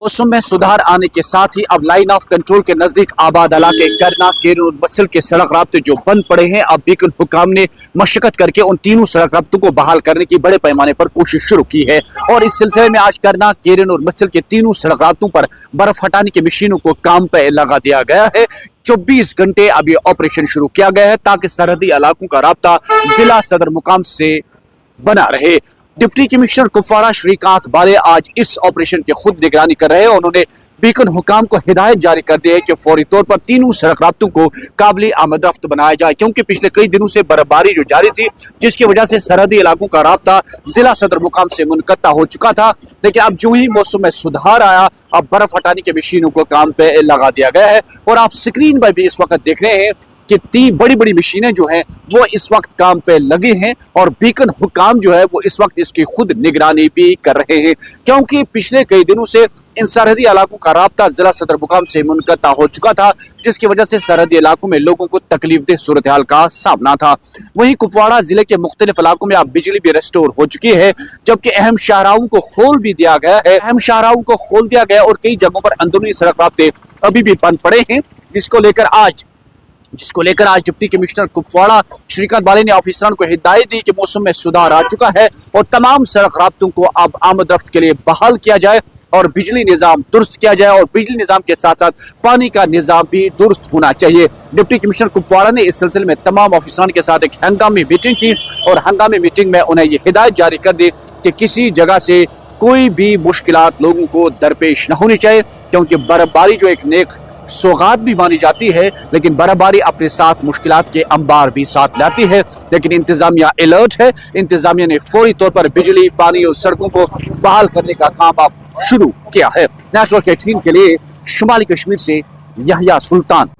मौसम में सुधार आने के साथ ही अब लाइन ऑफ कंट्रोल के नजदीक आबाद इलाके करना, केरन और बस्सल के सड़क राब्ते जो बंद पड़े हैं, अब बीकन हुकाम ने मशक्कत करके उन तीनों सड़क राब्तों को बहाल करने की बड़े पैमाने पर कोशिश शुरू की है। और इस सिलसिले में आज करना, केरन और बस्सल के तीनों सड़क राब्तों पर बर्फ हटाने की मशीनों को काम पे लगा दिया गया है। 24 घंटे अब ये ऑपरेशन शुरू किया गया है ताकि सरहदी इलाकों का राब्ता जिला सदर मुकाम से बना रहे। डिप्टी कमिश्नर कुपवाड़ा श्रीकांत बाले आज इस ऑपरेशन की खुद निगरानी कर रहे हैं। उन्होंने बीकन हुकाम को हिदायत जारी कर दी है कि फौरी तौर पर तीनों सड़क राब्तों को काबिल आमदरफ्त बनाया जाए, क्योंकि पिछले कई दिनों से बर्फबारी जो जारी थी, जिसकी वजह से सरहदी इलाकों का राब्ता जिला सदर मुकाम से मुनक़ता हो चुका था। लेकिन अब जो ही मौसम में सुधार आया, अब बर्फ हटाने की मशीनों को काम पे लगा दिया गया है। और आप स्क्रीन पर भी इस वक्त देख रहे हैं कि 3 बड़ी बड़ी मशीनें जो हैं वो इस वक्त काम पे लगे हैं और बीकन हुकाम जो है वो इस वक्त इसकी खुद निगरानी भी कर रहे हैं, क्योंकि पिछले कई दिनों से इन सरहदी इलाकों का राब्ता जिला सदर मुकाम से मुनक़ता हो चुका था, जिसकी वजह से सरहदी इलाकों में लोगों को तकलीफदेह सूरत हाल का सामना था। वहीं कुपवाड़ा जिले के मुख्तलिफ इलाकों में अब बिजली भी रेस्टोर हो चुकी है, जबकि अहम शाहराहों को खोल भी दिया गया है। अहम शाहराहों को खोल दिया गया और कई जगहों पर अंदरूनी सड़क राब्ते अभी भी बंद पड़े हैं, जिसको लेकर आज डिप्टी कमिश्नर कुपवाड़ा श्रीकांत बाले ने ऑफिसरान को हिदायत दी कि मौसम में सुधार आ चुका है और तमाम सड़क राब्तों को अब आमदरफ्त के लिए बहाल किया जाए और बिजली निज़ाम दुरुस्त किया जाए और बिजली निज़ाम के साथ साथ पानी का निज़ाम भी दुरुस्त होना चाहिए। डिप्टी कमिश्नर कुपवाड़ा ने इस सिलसिले में तमाम ऑफिसरान के साथ एक हंगामी मीटिंग की और हंगामी मीटिंग में उन्हें ये हिदायत जारी कर दी कि किसी जगह से कोई भी मुश्किलात लोगों को दरपेश न होनी चाहिए, क्योंकि बर्फबारी जो एक नेक सौगात भी मानी जाती है, लेकिन बर्फबारी अपने साथ मुश्किलात के अंबार भी साथ लाती है। लेकिन इंतजामिया अलर्ट है। इंतजामिया ने फौरी तौर पर बिजली, पानी और सड़कों को बहाल करने का काम अब शुरू किया है। नेशनल के लिए शुमाली कश्मीर से यहया सुल्तान।